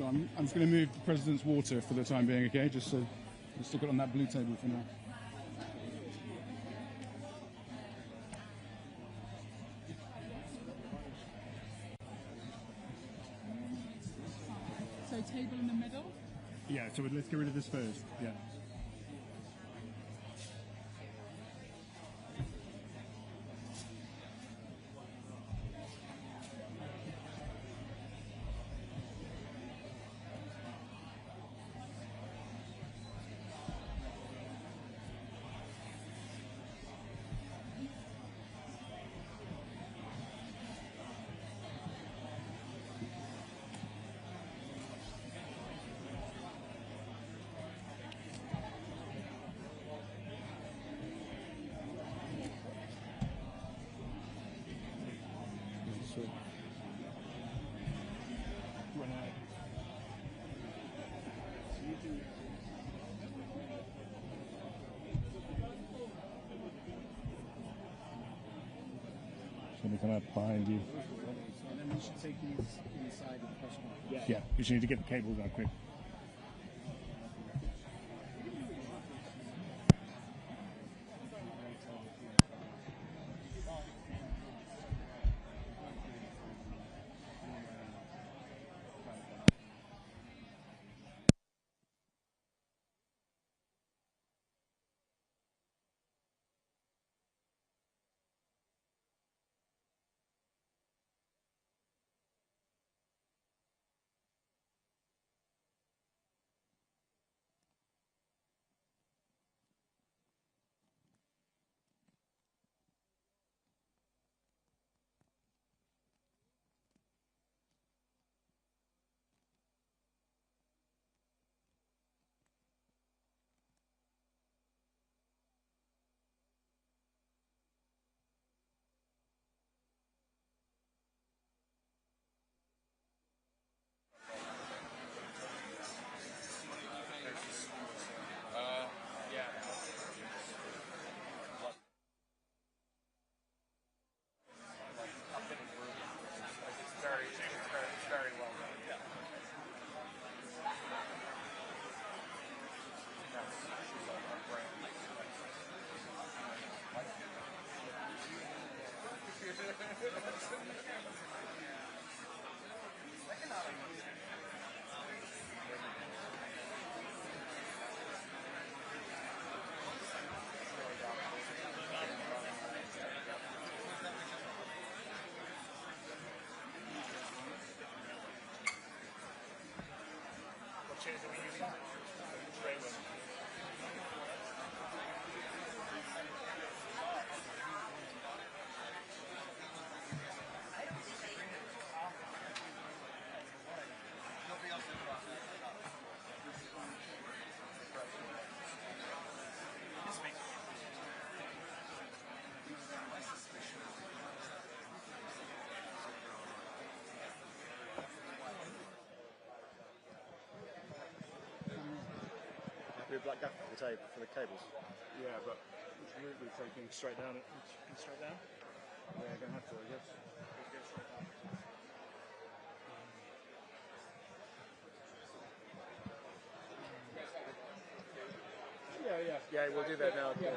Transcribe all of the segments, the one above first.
I'm just going to move the President's water for the time being, okay? Just so we'll stick it on that blue table for now. So table in the middle? Yeah, so let's get rid of this first. Yeah. Let me come up behind you. And then we should take these inside of the press conference. Yeah, we just need to get the cables out quick. Very well done. Yeah. What chairs are we using? Trailer. Black gap on the table for the cables. Yeah, but which route we're taking? Straight down it. Straight down? Yeah, I'm going to have to, I guess. Let's go straight down. Yeah, we'll do that now. Yeah.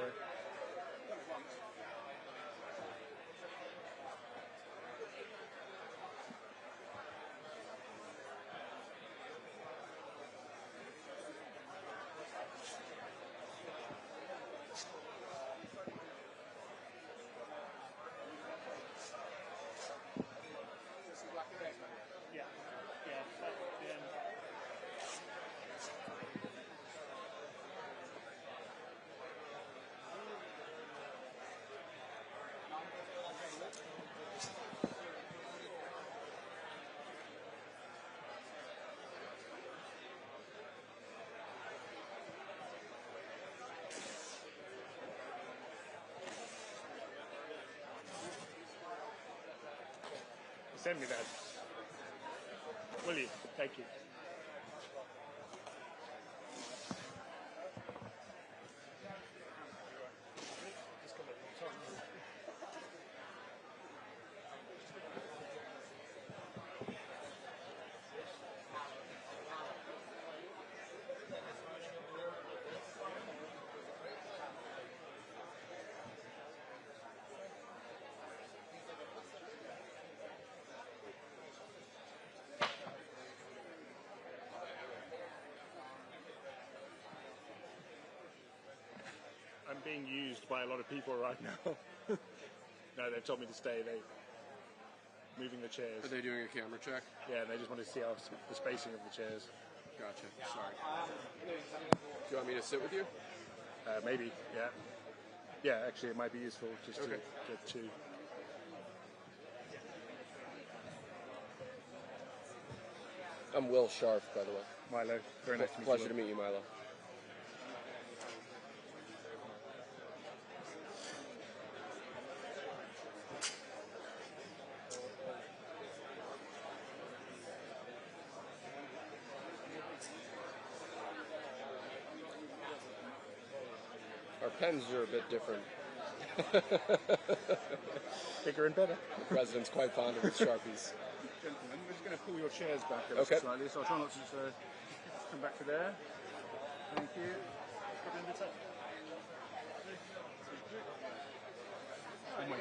Send me that. Will you? Thank you. being used by a lot of people right now. No, they've told me to stay. They're moving the chairs. Are they doing a camera check? Yeah, they just want to see how the spacing of the chairs. Gotcha. Sorry. Do you want me to sit with you? Maybe, yeah. Yeah, actually, it might be useful just to Okay. get two. I'm Will Sharp, by the way. Milo, very nice to meet Pleasure you. to meet you, Milo. Our pens are a bit different. Bigger and better. The president's quite fond of his Sharpies. Gentlemen, we're just going to pull your chairs back ever Okay. so slightly, so I'll try not to come back to there. Thank you.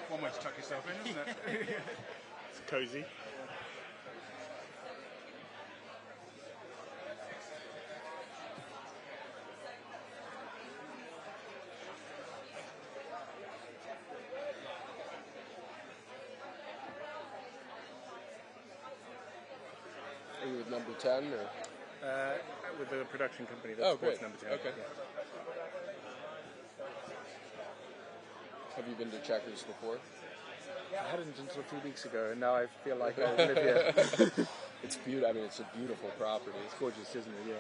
One way to tuck yourself in, isn't it? It's cozy. Are you with number 10 or? With the production company that Oh, supports great. number 10. Okay. Yeah. Have you been to Checkers before? I hadn't until a few weeks ago, and now I feel like I live here. It's beautiful. I mean, it's a beautiful property. It's gorgeous, isn't it? Yeah.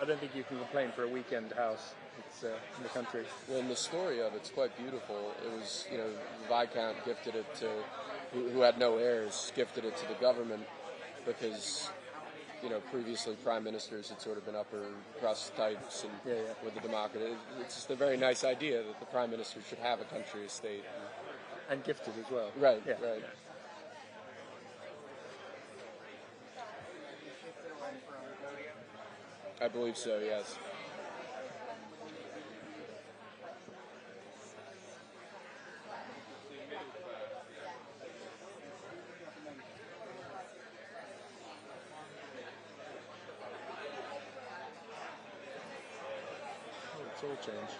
I don't think you can complain for a weekend house. It's in the country. Well, and the story of it's quite beautiful. It was, the Viscount gifted it to, who had no heirs, gifted it to the government because, previously prime ministers had sort of been upper crust types and with the democracy. It's just a very nice idea that the prime minister should have a country estate. And gifted as well. Right, Yeah. right. I believe so, yes. Oh, it's all changed.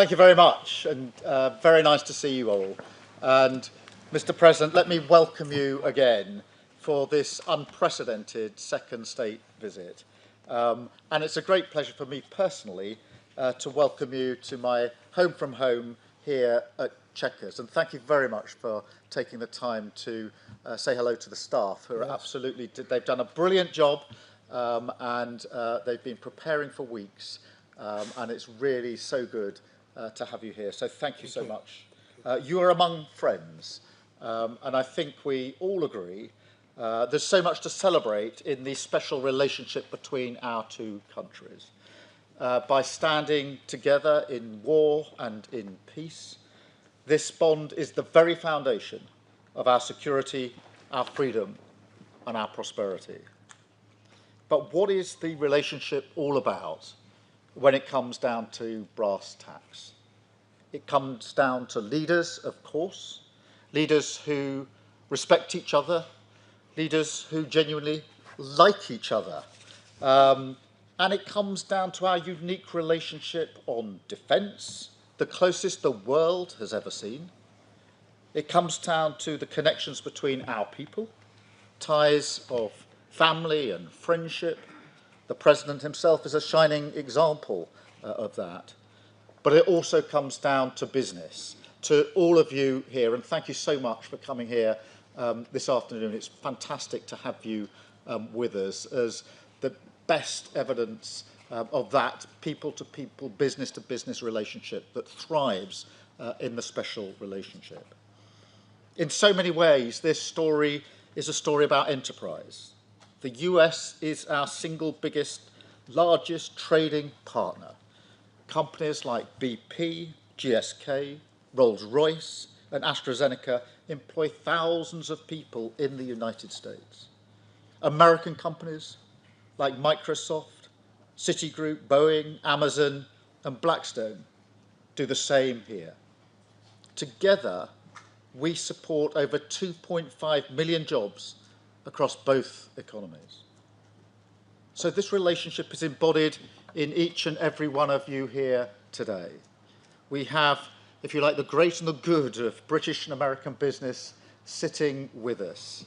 thank you very much, and very nice to see you all. And Mr. President, let me welcome you again for this unprecedented second state visit. And it's a great pleasure for me personally to welcome you to my home from home here at Chequers. And thank you very much for taking the time to say hello to the staff, who are absolutely, they've done a brilliant job, and they've been preparing for weeks. And it's really so good to have you here. So thank you so much. You are among friends, and I think we all agree there's so much to celebrate in the special relationship between our two countries. By standing together in war and in peace, this bond is the very foundation of our security, our freedom, and our prosperity. But what is the relationship all about when it comes down to brass tacks? It comes down to leaders, of course, leaders who respect each other, leaders who genuinely like each other. And it comes down to our unique relationship on defence, the closest the world has ever seen. It comes down to the connections between our people, ties of family and friendship. The President himself is a shining example of that. But it also comes down to business, to all of you here, and thank you so much for coming here this afternoon. It's fantastic to have you with us as the best evidence of that people-to-people, business-to-business relationship that thrives in the special relationship. In so many ways, this story is a story about enterprise. The US is our single biggest, largest trading partner. Companies like BP, GSK, Rolls-Royce, and AstraZeneca employ thousands of people in the United States. American companies like Microsoft, Citigroup, Boeing, Amazon, and Blackstone do the same here. Together, we support over 2.5 million jobs across both economies. So this relationship is embodied in each and every one of you here today. We have, if you like, the great and the good of British and American business sitting with us.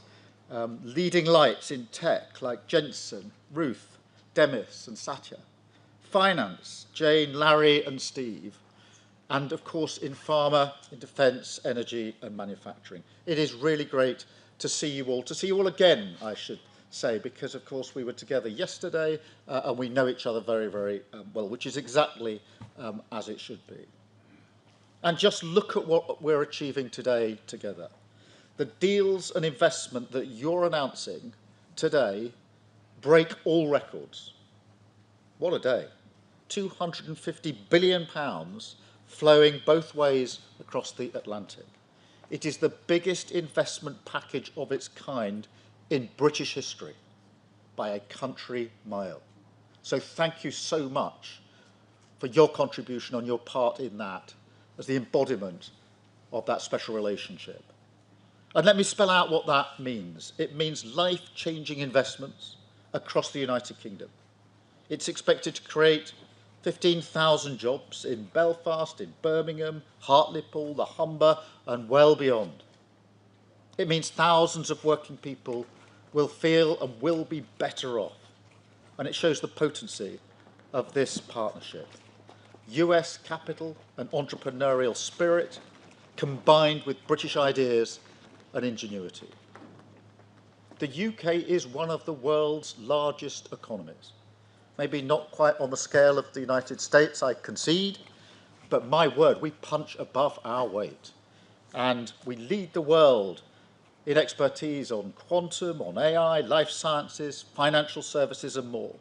Leading lights in tech like Jensen, Ruth, Demis and Satya. Finance, Jane, Larry and Steve. And of course in pharma, in defence, energy and manufacturing. It is really great to see you all again, I should say, because of course we were together yesterday and we know each other very, very well, which is exactly as it should be. And just look at what we're achieving today together. The deals and investment that you're announcing today break all records. What a day. £250 billion flowing both ways across the Atlantic. It is the biggest investment package of its kind in British history by a country mile. So thank you so much for your contribution on your part in that as the embodiment of that special relationship. And let me spell out what that means. It means life-changing investments across the United Kingdom. It's expected to create 15,000 jobs in Belfast, in Birmingham, Hartlepool, the Humber, and well beyond. It means thousands of working people will feel and will be better off. And it shows the potency of this partnership. US capital and entrepreneurial spirit combined with British ideas and ingenuity. The UK is one of the world's largest economies. Maybe not quite on the scale of the United States, I concede, but my word, we punch above our weight. And we lead the world in expertise on quantum, on AI, life sciences, financial services, and more.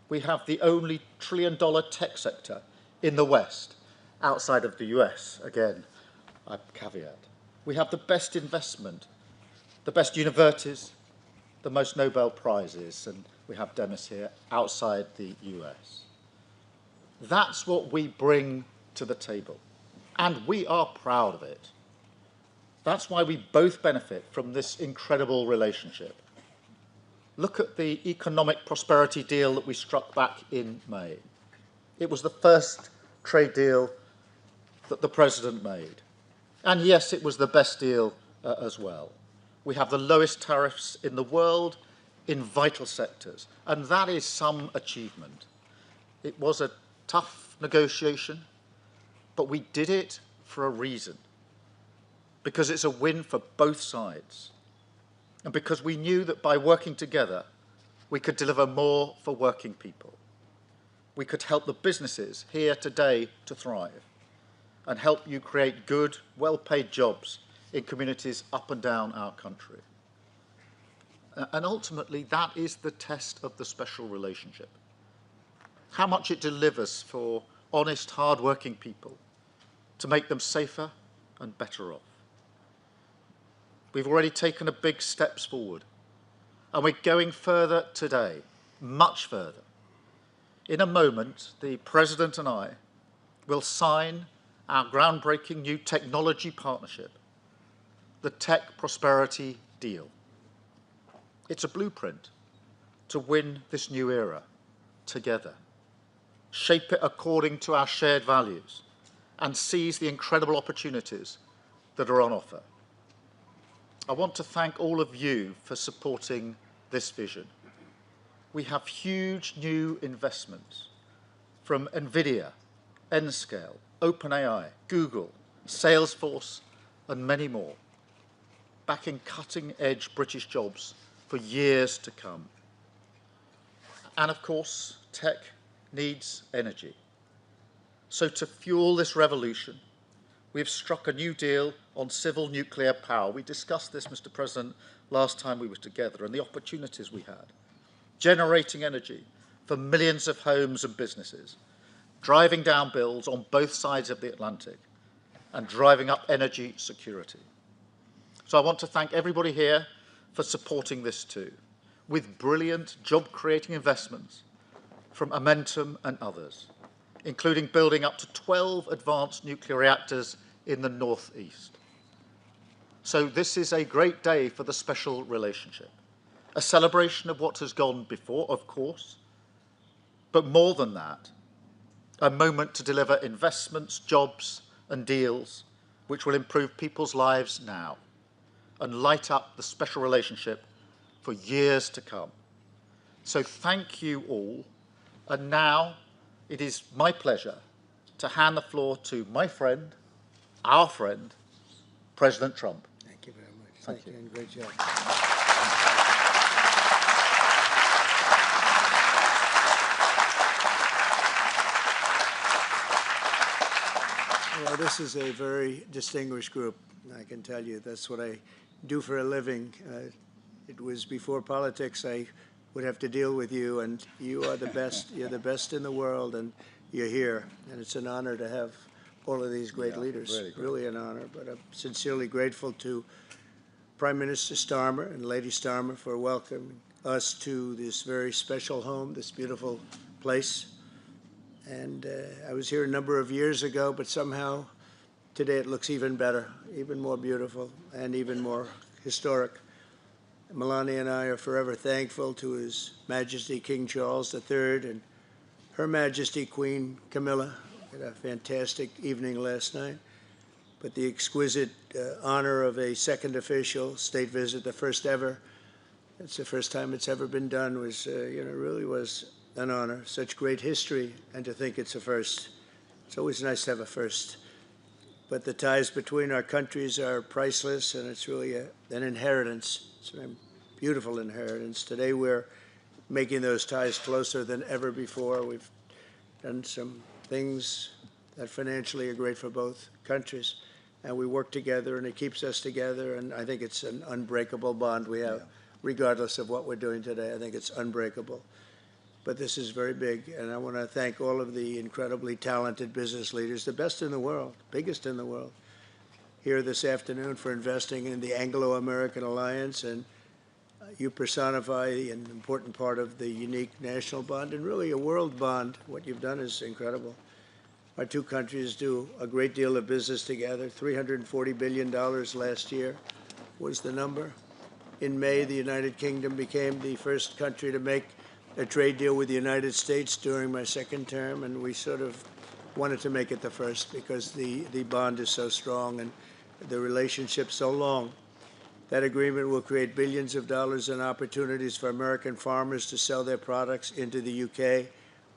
We have the only trillion-dollar tech sector in the West, outside of the US, again, I caveat. We have the best investment, the best universities, the most Nobel Prizes, and we have Demis here, outside the US. That's what we bring to the table, and we are proud of it. That's why we both benefit from this incredible relationship. Look at the economic prosperity deal that we struck back in May. It was the first trade deal that the President made. And yes, it was the best deal as well. We have the lowest tariffs in the world in vital sectors, and that is some achievement. It was a tough negotiation, but we did it for a reason, because it's a win for both sides, and because we knew that by working together, we could deliver more for working people. We could help the businesses here today to thrive and help you create good, well-paid jobs in communities up and down our country. And ultimately, that is the test of the special relationship. How much it delivers for honest, hard-working people to make them safer and better off. We've already taken a big steps forward, and we're going further today, much further. In a moment, the President and I will sign our groundbreaking new technology partnership, the Tech Prosperity Deal. It's a blueprint to win this new era together, shape it according to our shared values, and seize the incredible opportunities that are on offer. I want to thank all of you for supporting this vision. We have huge new investments from NVIDIA, Nscale, OpenAI, Google, Salesforce, and many more, backing cutting-edge British jobs for years to come. And of course, tech needs energy. So to fuel this revolution, we've struck a new deal on civil nuclear power. We discussed this, Mr. President, last time we were together, and the opportunities we had. Generating energy for millions of homes and businesses, driving down bills on both sides of the Atlantic, and driving up energy security. So I want to thank everybody here for supporting this too, with brilliant job-creating investments from Momentum and others, including building up to 12 advanced nuclear reactors in the northeast. So this is a great day for the special relationship, a celebration of what has gone before, of course, but more than that, a moment to deliver investments, jobs, and deals which will improve people's lives now and light up the special relationship for years to come. So thank you all. And now it is my pleasure to hand the floor to my friend, our friend, President Trump. Thank you very much. Thank you. And great job. Well, this is a very distinguished group. I can tell you that's what I do for a living. It was before politics. I would have to deal with you, and you are the best. You're the best in the world, and you're here. And it's an honor to have all of these great leaders. Really an honor. But I'm sincerely grateful to Prime Minister Starmer and Lady Starmer for welcoming us to this very special home, this beautiful place. And I was here a number of years ago, but somehow today it looks even better, even more beautiful, and even more historic. Melania and I are forever thankful to His Majesty King Charles III and Her Majesty Queen Camilla. We had a fantastic evening last night. But the exquisite honor of a second official state visit, the first ever, it's the first time it's ever been done, was, really was an honor. Such great history, and to think it's a first. It's always nice to have a first. But the ties between our countries are priceless, and it's really an inheritance. It's a beautiful inheritance. Today we're making those ties closer than ever before. We've done some things that financially are great for both countries, and we work together, and it keeps us together, and I think it's an unbreakable bond we have, regardless of what we're doing today. I think it's unbreakable. But this is very big, and I want to thank all of the incredibly talented business leaders, the best in the world, biggest in the world, here this afternoon for investing in the Anglo-American alliance, and you personify an important part of the unique national bond and really a world bond. What you've done is incredible. Our two countries do a great deal of business together. $340 billion last year was the number. In May, the United Kingdom became the first country to make a trade deal with the United States during my second term, and we sort of wanted to make it the first because the bond is so strong and the relationship so long. That agreement will create billions of dollars in opportunities for American farmers to sell their products into the UK,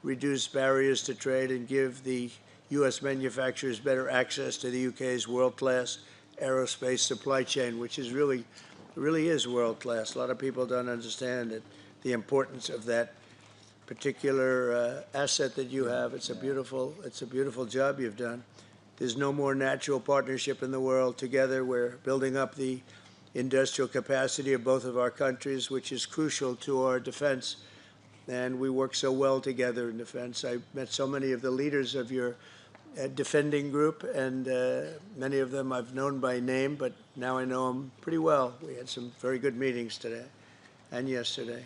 reduce barriers to trade, and give the U.S. manufacturers better access to the UK's world-class aerospace supply chain, which is really is world-class. A lot of people don't understand it, the importance of that particular asset that you have. It's a beautiful job you've done. There's no more natural partnership in the world. Together, we're building up the industrial capacity of both of our countries, which is crucial to our defense. And we work so well together in defense. I met so many of the leaders of your defending group, and many of them I've known by name, but now I know them pretty well. We had some very good meetings today and yesterday.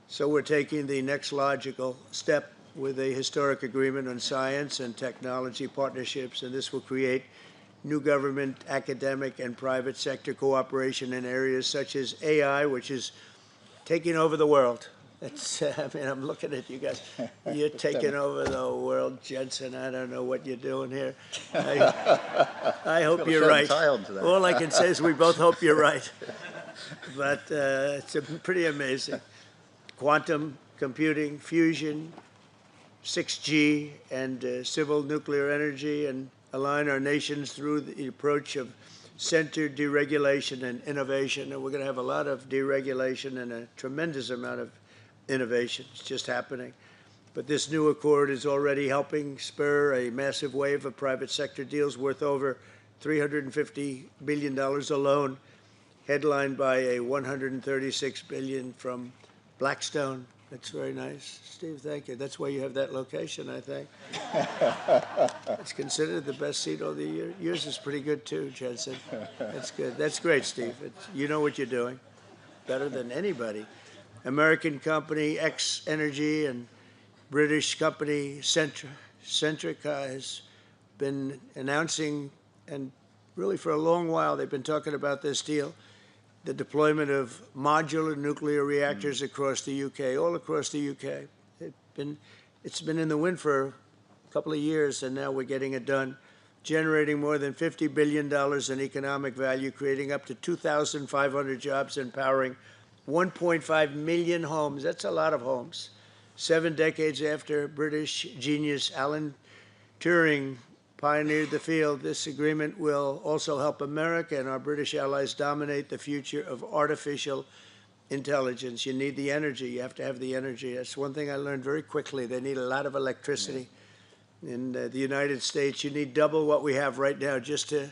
So we're taking the next logical step with a historic agreement on science and technology partnerships, and this will create new government, academic, and private sector cooperation in areas such as AI, which is taking over the world. I mean, I'm looking at you guys. You're taking over the world, Jensen. I don't know what you're doing here. I hope you're right. All I can say is we both hope you're right. But it's pretty amazing. Quantum computing, fusion, 6G, and civil nuclear energy, and align our nations through the approach of centered deregulation and innovation. And we're going to have a lot of deregulation and a tremendous amount of innovation. It's just happening. But this new accord is already helping spur a massive wave of private sector deals worth over $350 billion alone, headlined by a $136 billion from Blackstone. That's very nice. Steve, thank you. That's why you have that location, I think. It's considered the best seat of the year. Yours is pretty good, too, Jensen. That's good. That's great, Steve. You know what you're doing better than anybody. American company X Energy and British company Centrica has been announcing, and really for a long while they've been talking about this deal, the deployment of modular nuclear reactors across the UK, all across the UK. It's been in the wind for a couple of years, and now we're getting it done, generating more than $50 billion in economic value, creating up to 2,500 jobs, and powering 1.5 million homes. That's a lot of homes. 7 decades after British genius Alan Turing pioneered the field, this agreement will also help America and our British allies dominate the future of artificial intelligence. You need the energy. You have to have the energy. That's one thing I learned very quickly. They need a lot of electricity. In the United States, you need double what we have right now just to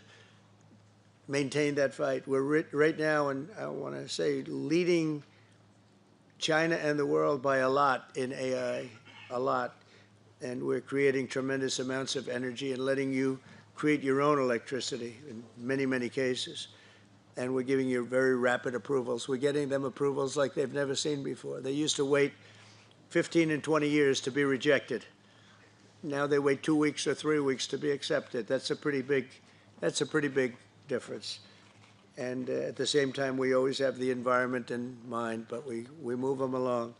maintain that fight. We're right now, and I want to say, leading China and the world by a lot in AI, a lot. And we're creating tremendous amounts of energy and letting you create your own electricity in many, many cases. And we're giving you very rapid approvals. We're getting them approvals like they've never seen before. They used to wait 15 and 20 years to be rejected. Now they wait 2 weeks or 3 weeks to be accepted. That's a pretty big difference. And at the same time, we always have the environment in mind, but we move them along.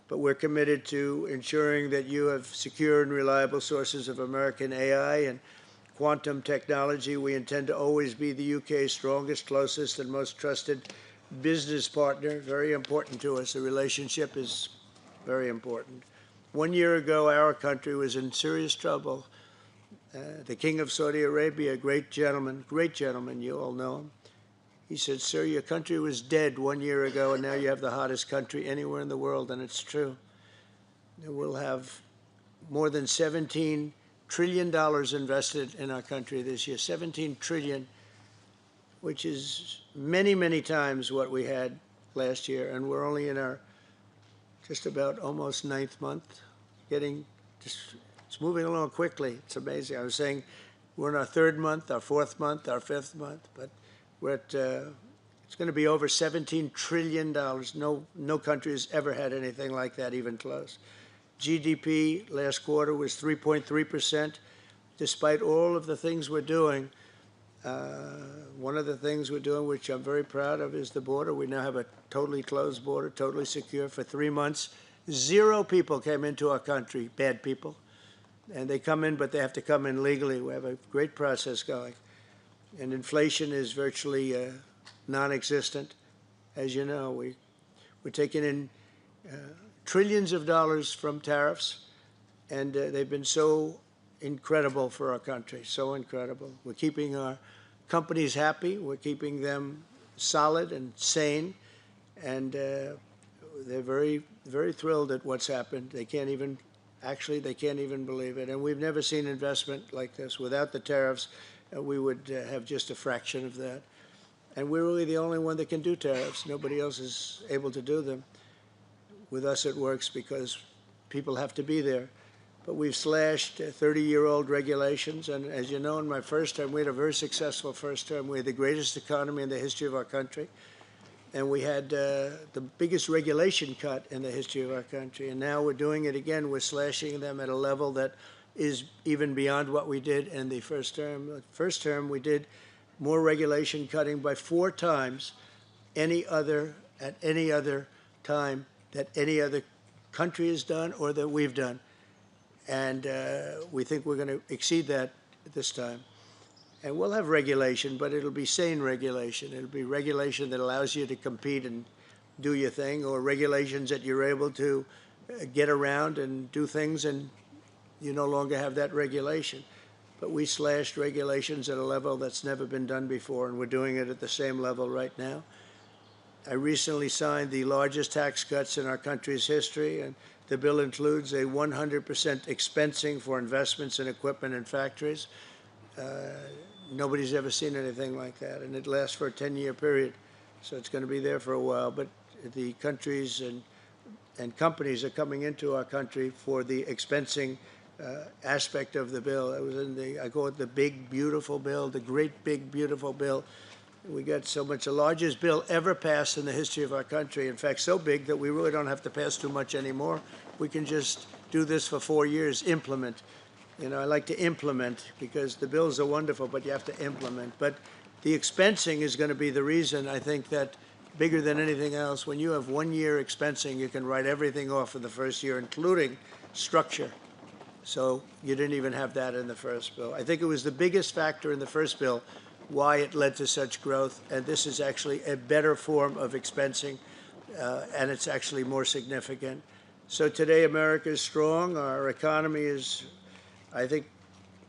But we're committed to ensuring that you have secure and reliable sources of American AI and quantum technology. We intend to always be the UK's strongest, closest, and most trusted business partner. Very important to us. The relationship is very important. 1 year ago, our country was in serious trouble. The King of Saudi Arabia, great gentleman, you all know him. He said, "Sir, your country was dead 1 year ago, and now you have the hottest country anywhere in the world," and it's true. We'll have more than $17 trillion invested in our country this year, 17 trillion, which is many, many times what we had last year, and we're only in our just about almost 9th month. It's moving along quickly. It's amazing. I was saying we're in our 3rd month, our 4th month, our 5th month, but we're at, it's going to be over $17 trillion. No country has ever had anything like that, even close. GDP last quarter was 3.3%. Despite all of the things we're doing, one of the things we're doing, which I'm very proud of, is the border. We now have a totally closed border, totally secure for 3 months. 0 people came into our country, bad people. And they come in, but they have to come in legally. We have a great process going. And inflation is virtually non-existent. As you know, we're taking in trillions of dollars from tariffs, and they've been so incredible for our country, so incredible. We're keeping our companies happy. We're keeping them solid and sane, and they're very, very thrilled at what's happened. They can't even, actually, they can't even believe it. And we've never seen investment like this. Without the tariffs, we would have just a fraction of that. And we're really the only one that can do tariffs. Nobody else is able to do them. With us, it works because people have to be there. But we've slashed 30-year-old regulations. And as you know, in my first term, we had a very successful first term. We had the greatest economy in the history of our country. And we had the biggest regulation cut in the history of our country. And now we're doing it again. We're slashing them at a level that is even beyond what we did in the first term. The first term, we did more regulation cutting by 4 times at any other time that any other country has done or that we've done. And we think we're going to exceed that this time. And we'll have regulation, but it'll be sane regulation. It'll be regulation that allows you to compete and do your thing, or regulations that you're able to get around and do things and you no longer have that regulation. But we slashed regulations at a level that's never been done before, and we're doing it at the same level right now. I recently signed the largest tax cuts in our country's history, and the bill includes a 100% expensing for investments in equipment and factories. Nobody's ever seen anything like that, and it lasts for a 10-year period, so it's going to be there for a while. But the countries and companies are coming into our country for the expensing aspect of the bill. It was in the, I call it the big, beautiful bill, the great, big, beautiful bill. We got so much, the largest bill ever passed in the history of our country. In fact, so big that we really don't have to pass too much anymore. We can just do this for 4 years, implement. You know, I like to implement because the bills are wonderful, but you have to implement. But the expensing is going to be the reason, I think, that bigger than anything else, when you have 1 year expensing, you can write everything off for the first year, including structure. So you didn't even have that in the first bill. I think it was the biggest factor in the first bill why it led to such growth, and this is actually a better form of expensing, and it's actually more significant. So today America is strong. Our economy is, I think,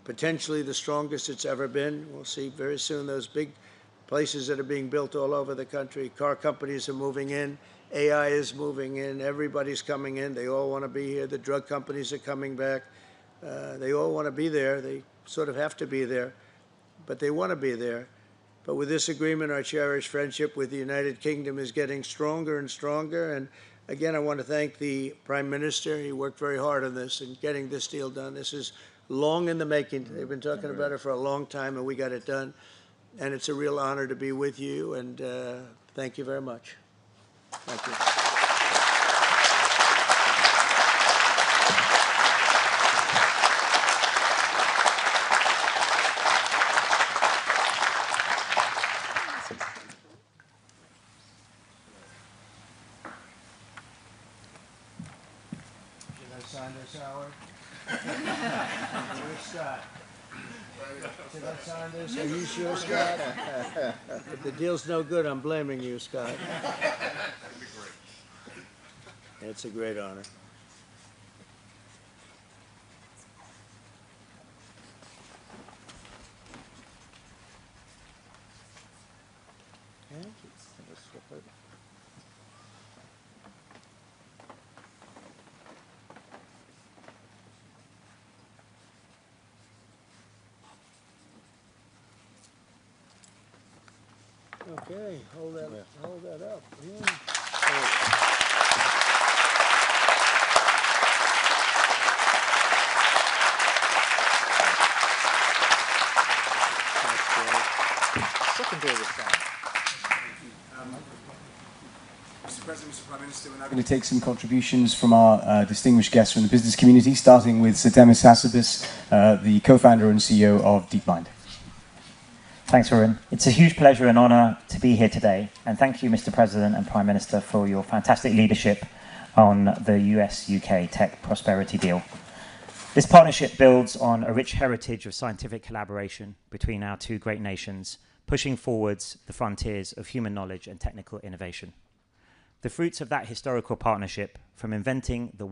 potentially the strongest it's ever been. We'll see very soon those big places that are being built all over the country. Car companies are moving in. AI is moving in. Everybody's coming in. They all want to be here. The drug companies are coming back. They all want to be there. They sort of have to be there, but they want to be there. But with this agreement, our cherished friendship with the United Kingdom is getting stronger and stronger. And again, I want to thank the Prime Minister. He worked very hard on this and getting this deal done. This is long in the making. They've been talking about it for a long time, and we got it done. And it's a real honor to be with you, and thank you very much. Thank you. Sign this, Howard? Where's Scott? Should I sign this? Are you sure, Scott? If the deal's no good, I'm blaming you, Scott. That'd be great. It's a great honor. Okay, hold that up. Yeah. Second deal this time. Mr. President, Mr. Prime Minister, we're now going to take some contributions from our distinguished guests from the business community, starting with Sir Demis Hassabis, the co-founder and CEO of DeepMind. Thanks, Warren. It's a huge pleasure and honour to be here today, and thank you, Mr. President and Prime Minister, for your fantastic leadership on the US-UK tech prosperity deal. This partnership builds on a rich heritage of scientific collaboration between our two great nations, pushing forwards the frontiers of human knowledge and technical innovation. The fruits of that historical partnership, from inventing the